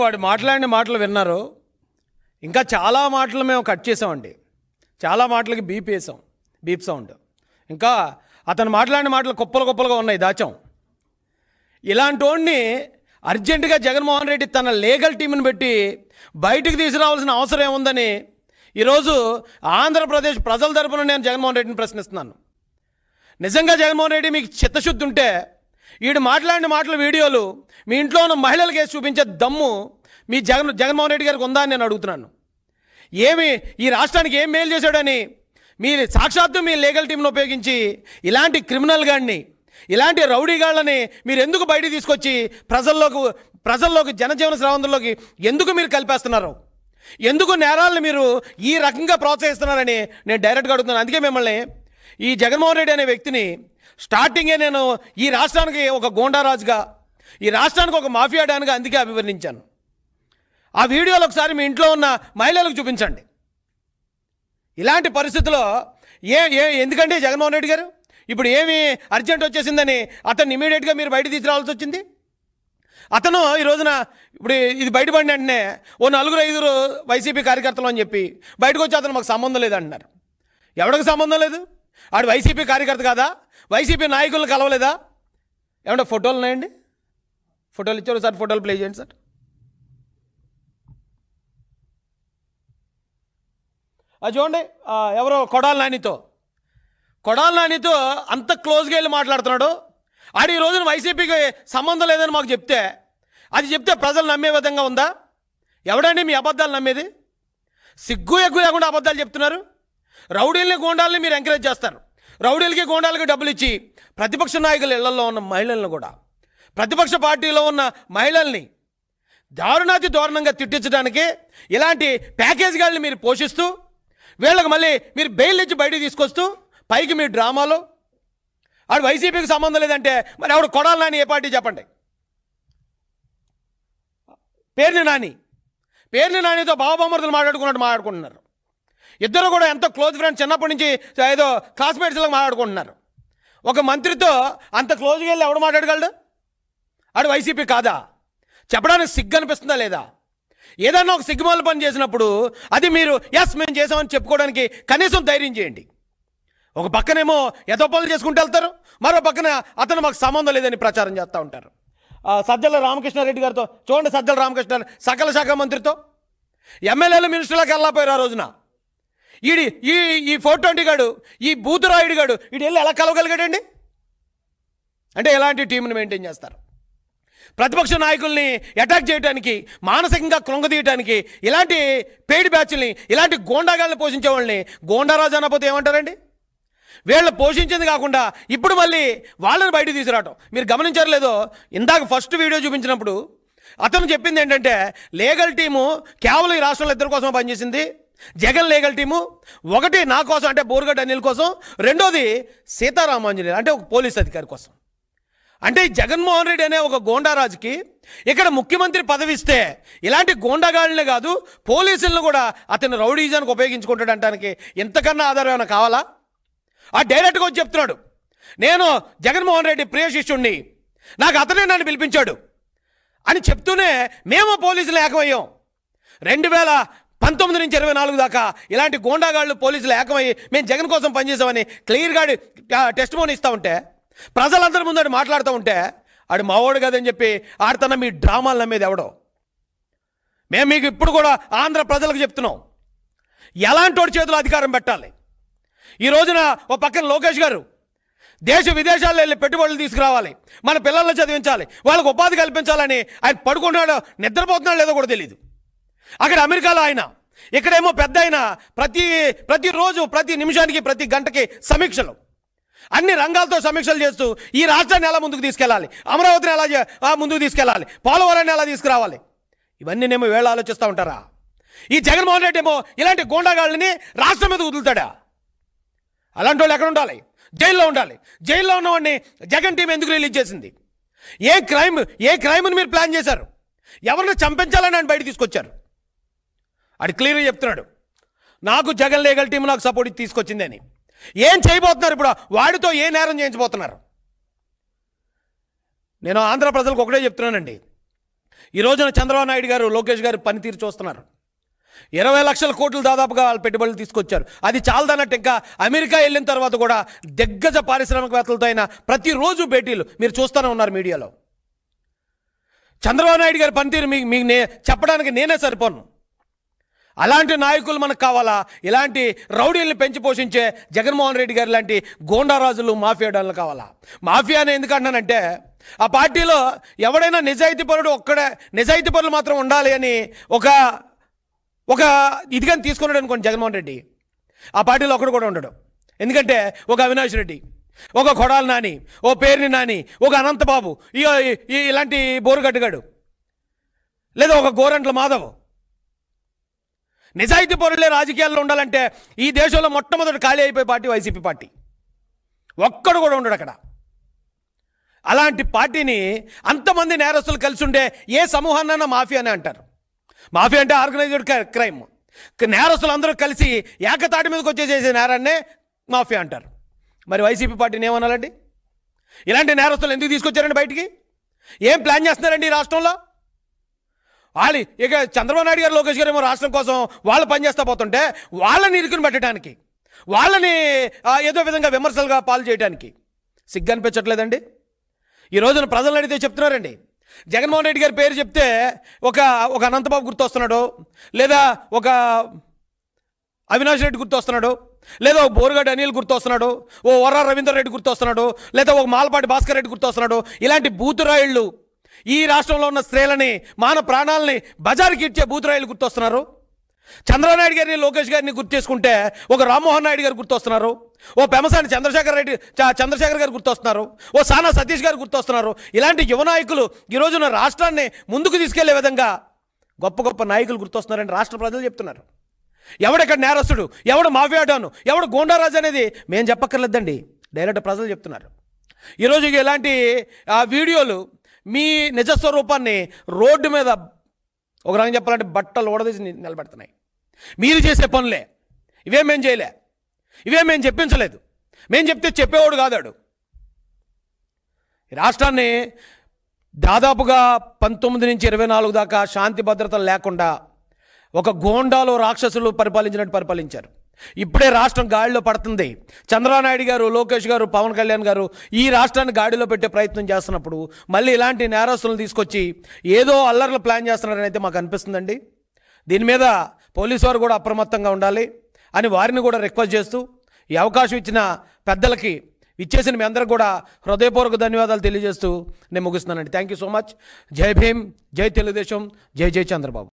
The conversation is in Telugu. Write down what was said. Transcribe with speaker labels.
Speaker 1: వాడు మాట్లాడిన మాటలు విన్నారు. ఇంకా చాలా మాటలు మేము కట్ చేసామండి. చాలా మాటలకి బీప్ వేసాం, బీప్ సౌండ్. ఇంకా అతను మాట్లాడిన మాటలు కుప్పలుగా ఉన్నాయి, దాచాం. ఇలాంటి వాడిని అర్జెంటుగా జగన్మోహన్ రెడ్డి తన లీగల్ టీంని పెట్టి బయటికి తీసుకురావాల్సిన అవసరం ఏముందని ఈరోజు ఆంధ్రప్రదేశ్ ప్రజల తరపున నేను జగన్మోహన్ రెడ్డిని ప్రశ్నిస్తున్నాను. నిజంగా జగన్మోహన్ రెడ్డి మీకు చిత్తశుద్ధి ఉంటే వీడు మాట్లాడిన మాటల వీడియోలు మీ ఇంట్లో ఉన్న మహిళలకు వేసి చూపించే దమ్ము మీ జగన్మోహన్ రెడ్డి గారికి ఉందా అని నేను అడుగుతున్నాను. ఏమి ఈ రాష్ట్రానికి ఏం మేలు చేశాడని మీరు సాక్షాత్తు మీ లీగల్ టీంను ఉపయోగించి ఇలాంటి క్రిమినల్ గాడిని, ఇలాంటి రౌడీ గాళ్ళని మీరు ఎందుకు బయటికి తీసుకొచ్చి ప్రజల్లోకి జనజీవన స్రవంతుల్లోకి ఎందుకు మీరు కలిపేస్తున్నారు? ఎందుకు నేరాలను మీరు ఈ రకంగా ప్రోత్సహిస్తున్నారని నేను డైరెక్ట్గా అడుగుతున్నాను. అందుకే మిమ్మల్ని ఈ జగన్మోహన్ రెడ్డి అనే వ్యక్తిని స్టార్టింగే నేను ఈ రాష్ట్రానికి ఒక గోండారాజుగా, ఈ రాష్ట్రానికి ఒక మాఫియా డాన్గా అందుకే అభివర్ణించాను. ఆ వీడియోలు ఒకసారి మీ ఇంట్లో ఉన్న మహిళలకు చూపించండి. ఇలాంటి పరిస్థితుల్లో ఎందుకంటే జగన్మోహన్ రెడ్డి గారు ఇప్పుడు ఏమి అర్జెంట్ వచ్చేసిందని అతన్ని ఇమీడియట్గా మీరు బయట తీసుకురావాల్సి వచ్చింది. అతను ఈ రోజున ఇప్పుడు ఇది బయటపడిన వెంటనే ఓ 4-5 వైసీపీ కార్యకర్తలు అని చెప్పి బయటకు వచ్చి అతను మాకు సంబంధం లేదంటున్నారు. ఎవరికి సంబంధం లేదు? ఆడు వైసీపీ కార్యకర్త కాదా? వైసీపీ నాయకులను కలవలేదా? ఏమంటే ఫోటోలు ఉన్నాయండి, ఫోటోలు ఇచ్చారు సార్, ఫోటోలు ప్లే చేయండి సార్. అది చూడండి, ఎవరో కొడాలి నానితో అంత క్లోజ్గా వెళ్ళి మాట్లాడుతున్నాడు. ఆడు ఈ రోజున వైసీపీకి సంబంధం లేదని మాకు చెప్తే ప్రజలు నమ్మే విధంగా ఉందా? ఎవడండి మీ అబద్ధాలు నమ్మేది? సిగ్గు ఎగ్గు లేకుండా అబద్ధాలు చెప్తున్నారు. రౌడీల్ని గోండాలని మీరు ఎంకరేజ్ చేస్తారు. రౌడీలకి గోండాలకి డబ్బులు ఇచ్చి ప్రతిపక్ష నాయకుల ఇళ్లలో ఉన్న మహిళలను కూడా, ప్రతిపక్ష పార్టీలో ఉన్న మహిళల్ని దారుణంగా తిట్టించడానికి ఇలాంటి ప్యాకేజీగాళ్ళని మీరు పోషిస్తూ వీళ్ళకి మళ్ళీ మీరు బెయిల్ ఇచ్చి బయటికి తీసుకొస్తూ పైకి మీ డ్రామాలో ఆడు వైసీపీకి సంబంధం లేదంటే మరి ఆవిడ కొడాలి నాని ఏ పార్టీ చెప్పండి? పేర్ని నానితో బావబామర్దులు మాట్లాడుకుంటున్నారు. ఇద్దరు కూడా ఎంతో క్లోజ్ ఫ్రెండ్స్, చిన్నప్పటి నుంచి ఏదో క్లాస్మేట్స్లో మాట్లాడుకుంటున్నారు. ఒక మంత్రితో అంత క్లోజ్గా వెళ్ళి ఎవడు మాట్లాడగలడు? ఆడు వైసీపీ కాదా? చెప్పడానికి సిగ్గు అనిపిస్తుందా లేదా? ఏదన్నా ఒక సిగ్గుమాల పని చేసినప్పుడు అది మీరు మేము చేసామని చెప్పుకోవడానికి కనీసం ధైర్యం చేయండి. ఒక పక్కనేమో ఏదో పనులు చేసుకుంటూ వెళ్తారు, మరో పక్కన అతను మాకు సంబంధం లేదని ప్రచారం చేస్తూ ఉంటారు. సజ్జల రామకృష్ణారెడ్డి గారితో చూడండి, సజ్జల రామకృష్ణ సకల శాఖ మంత్రితో ఎమ్మెల్యేలు మినిస్టర్లకు వెళ్ళకపోయారు ఆ రోజున. ఈ 420 గాడు, ఈ బూతురాయుడు గాడు వీడు వెళ్ళి ఎలా కలవగలిగాడండి? అంటే ఎలాంటి టీంని మెయింటైన్ చేస్తారు? ప్రతిపక్ష నాయకుల్ని అటాక్ చేయడానికి, మానసికంగా కృంగదీయడానికి ఇలాంటి పెయిడ్ బ్యాచ్ల్ని, ఇలాంటి గోండాగాళ్ళని పోషించే వాళ్ళని గోండారాజు అనకపోతే ఏమంటారండి? వీళ్ళు పోషించింది కాకుండా ఇప్పుడు మళ్ళీ వాళ్ళని బయట తీసుకురావటం మీరు గమనించారు లేదో? ఇందాక ఫస్ట్ వీడియో చూపించినప్పుడు అతను చెప్పింది ఏంటంటే లీగల్ టీము కేవలం ఈ రాష్ట్రంలో ఇద్దరి కోసం పనిచేసింది. జగన్ లీగల్ టీము ఒకటి నా కోసం అంటే బోరుగడ్డ అనిల్ కోసం, రెండోది సీతారామాంజనేయులు అంటే ఒక పోలీస్ అధికారి కోసం. అంటే జగన్మోహన్ రెడ్డి అనే ఒక గోండారాజుకి ఇక్కడ ముఖ్యమంత్రి పదవి ఇస్తే ఇలాంటి గోండాగాళ్ళనే కాదు పోలీసులను కూడా అతను రౌడీజానికి ఉపయోగించుకుంటాడు అంటానికి ఇంతకన్నా ఆధారం ఏమైనా కావాలా? ఆ డైరెక్ట్గా వచ్చి చెప్తున్నాడు, నేను జగన్మోహన్ రెడ్డి ప్రియ శిష్యుణ్ణి, నాకు అతనే నన్ను పిలిపించాడు అని చెప్తూనే మేము పోలీసులు ఏకమయ్యాం. 2019 నుంచి 24 దాకా ఇలాంటి గోండాగాళ్ళు పోలీసులు ఏకమయ్యి మేము జగన్ కోసం పనిచేసామని క్లియర్గా టెస్ట్ మోన్ ఇస్తూ ఉంటే, ప్రజలందరి ముందు ఆడు మాట్లాడుతూ ఉంటే ఆడు మావోడు కదని చెప్పి ఆడుతున్న మీ డ్రామాలు నమ్మేది ఎవడో? మేము మీకు ఇప్పుడు కూడా ఆంధ్ర ప్రజలకు చెప్తున్నాం, ఎలాంటి వాడి చేతిలో అధికారం పెట్టాలి. ఈ రోజున ఓ పక్కన లోకేష్ గారు దేశ విదేశాల్లో వెళ్ళి పెట్టుబడులు తీసుకురావాలి, మన పిల్లల్ని చదివించాలి, వాళ్ళకు ఉపాధి కల్పించాలని ఆయన పడుకుంటున్నాడో నిద్రపోతున్నాడో లేదో కూడా తెలియదు. అక్కడ అమెరికాలో ఆయన, ఇక్కడేమో పెద్ద ఆయన ప్రతిరోజు ప్రతి నిమిషానికి ప్రతి గంటకి సమీక్షలు, అన్ని రంగాలతో సమీక్షలు చేస్తూ ఈ రాష్ట్రాన్ని ఎలా ముందుకు తీసుకెళ్ళాలి, అమరావతిని ఎలా ముందుకు తీసుకెళ్ళాలి, పోలవరాన్ని ఎలా తీసుకురావాలి, ఇవన్నీనేమో వీళ్ళు ఆలోచిస్తూ ఉంటారా? ఈ జగన్మోహన్ రెడ్డి ఏమో ఇలాంటి గోండాగాళ్ళని రాష్ట్రం మీద వదులుతాడా? అలాంటి వాళ్ళు ఎక్కడ ఉండాలి? జైల్లో ఉండాలి. జైల్లో ఉన్నవాడిని జగన్ టీం ఎందుకు రిలీజ్ చేసింది? ఏ క్రైమ్ని మీరు ప్లాన్ చేశారు? ఎవరిని చంపించాలని ఆయన బయట తీసుకొచ్చారు? అది క్లియర్గా చెప్తున్నాడు, నాకు జగన్ లీగల్ టీం నాకు సపోర్ట్ తీసుకొచ్చింది అని. ఏం చేయబోతున్నారు ఇప్పుడు? వాడితో ఏ నేరం చేయించబోతున్నారు? నేను ఆంధ్ర ప్రజలకు ఒకటే చెప్తున్నానండి, ఈ రోజున చంద్రబాబు నాయుడు గారు, లోకేష్ గారు పనితీరు చూస్తున్నారు. 20 లక్షల కోట్లు దాదాపుగా వాళ్ళు పెట్టుబడులు తీసుకొచ్చారు. అది చాలదన్నట్టు ఇంకా అమెరికా వెళ్ళిన తర్వాత కూడా దిగ్గజ పారిశ్రామికవేత్తలతో అయినా ప్రతిరోజు భేటీలు మీరు చూస్తూనే ఉన్నారు మీడియాలో. చంద్రబాబు నాయుడు గారి పనితీరు మీకు చెప్పడానికి నేనే సరిపోను. అలాంటి నాయకులు మనకు కావాలా? ఇలాంటి రౌడీల్ని పెంచి పోషించే జగన్మోహన్ రెడ్డి గారు లాంటి గోండారాజులు, మాఫియా డాన్లు కావాలా? మాఫియా అని ఎందుకంటానంటే, ఆ పార్టీలో ఎవడైనా నిజాయితీ పరులు మాత్రం ఉండాలి అని ఒక ఇదిగాని తీసుకున్నాడు అనుకోండి జగన్మోహన్ రెడ్డి, ఆ పార్టీలో ఒకడు కూడా ఉండడు. ఎందుకంటే ఒక అవినాష్ రెడ్డి, ఒక కొడాలి నాని, ఓ పేర్ని నాని, ఒక అనంతబాబు, ఇలాంటి బోరుగట్టుగాడు, లేదా ఒక గోరంట్ల మాధవ్. నిజాయితీ పరులే రాజకీయాల్లో ఉండాలంటే ఈ దేశంలో మొట్టమొదటి ఖాళీ అయిపోయే పార్టీ వైసీపీ పార్టీ. ఒక్కడు కూడా ఉండడు అక్కడ. అలాంటి పార్టీని అంతమంది నేరస్తులు కలిసి ఉండే ఏ సమూహాన్నైనా మాఫియా అని అంటారు. మాఫియా అంటే ఆర్గనైజ్డ్ క్రైమ్. నేరస్తులు అందరూ కలిసి ఏకతాటి మీదకి వచ్చేసేసే నేరాన్నే మాఫియా అంటారు. మరి వైసీపీ పార్టీని ఏమనాలండి? ఇలాంటి నేరస్తులు ఎందుకు తీసుకొచ్చారండి బయటికి? ఏం ప్లాన్ చేస్తున్నారండి ఈ రాష్ట్రంలో? వాళ్ళు ఇక చంద్రబాబు నాయుడు గారు, లోకేష్ గారు ఏమో రాష్ట్రం కోసం వాళ్ళు పనిచేస్తూ పోతుంటే వాళ్ళని ఇరుకుని పెట్టడానికి, వాళ్ళని ఏదో విధంగా విమర్శలుగా పాలు చేయడానికి సిగ్గు అనిపించట్లేదండి? ఈ రోజున ప్రజలను అడిగితే చెప్తున్నారండి, జగన్మోహన్ రెడ్డి గారి పేరు చెప్తే ఒక అనంతబాబు గుర్తొస్తున్నాడు, లేదా ఒక అవినాష్ రెడ్డి గుర్తొస్తున్నాడు, లేదా ఒక బోరుగడ్డ అనిల్ గుర్తొస్తున్నాడు, ఓ వర్రా రవీందర్ రెడ్డి గుర్తొస్తున్నాడు, లేదా ఒక మాలపాటి భాస్కర్ రెడ్డి గుర్తొస్తున్నాడు. ఇలాంటి బూతురాయిళ్ళు ఈ రాష్ట్రంలో ఉన్న స్త్రీలని, మాన ప్రాణాలని బజారుకి ఇచ్చే బూతురాయిలు గుర్తొస్తున్నారు. చంద్రబాబు నాయుడు గారిని, లోకేష్ గారిని గుర్తు చేసుకుంటే ఒక రామ్మోహన్ నాయుడు గారు గుర్తొస్తున్నారు, ఓ పెమసాని చంద్రశేఖర్ గారు గుర్తొస్తున్నారు, ఓ సానా సతీష్ గారు గుర్తొస్తున్నారు. ఇలాంటి యువ నాయకులు ఈ రోజున రాష్ట్రాన్ని ముందుకు తీసుకెళ్లే విధంగా గొప్ప గొప్ప నాయకులు గుర్తొస్తున్నారని రాష్ట్ర ప్రజలు చెప్తున్నారు. ఎవడెక్కడ నేరస్తుడు, ఎవడు మాఫియాడాను, ఎవడు గోండారాజు అనేది మేము చెప్పక్కర్లేదండి, డైరెక్ట్ ప్రజలు చెప్తున్నారు. ఈరోజు ఇలాంటి వీడియోలు మీ నిజస్వరూపాన్ని రోడ్డు మీద ఒక రకంగా చెప్పాలంటే బట్టలు ఓడదీసి నిలబెడుతున్నాయి. మీరు చేసే పనులే ఇవేం మేము చేయలే, ఇవేం మేము చెప్పించలేదు, మేము చెప్తే చెప్పేవాడు కాదాడు. ఈ రాష్ట్రాన్ని దాదాపుగా 19 నుంచి 24 దాకా శాంతి భద్రతలు లేకుండా ఒక గోండాలు, రాక్షసులు పరిపాలించినట్టు పరిపాలించారు. ఇప్పుడే రాష్ట్రం గాడిలో పడుతుంది. చంద్రబాబు నాయుడు గారు, లోకేష్ గారు, పవన్ కళ్యాణ్ గారు ఈ రాష్ట్రాన్ని గాడిలో పెట్టే ప్రయత్నం చేస్తున్నప్పుడు మళ్ళీ ఇలాంటి నేరస్తులను తీసుకొచ్చి ఏదో అల్లర్లు ప్లాన్ చేస్తున్నారని అయితే మాకు అనిపిస్తుందండి. దీని మీద పోలీసు వారు కూడా అప్రమత్తంగా ఉండాలి అని వారిని కూడా రిక్వెస్ట్ చేస్తూ, ఈ అవకాశం ఇచ్చిన పెద్దలకి, ఇచ్చేసిన మీ అందరికి కూడా హృదయపూర్వక ధన్యవాదాలు తెలియజేస్తూ నేను ముగిస్తున్నానండి. Thank you so much. జై భీమ్, జై తెలుగుదేశం, జై జై చంద్రబాబు.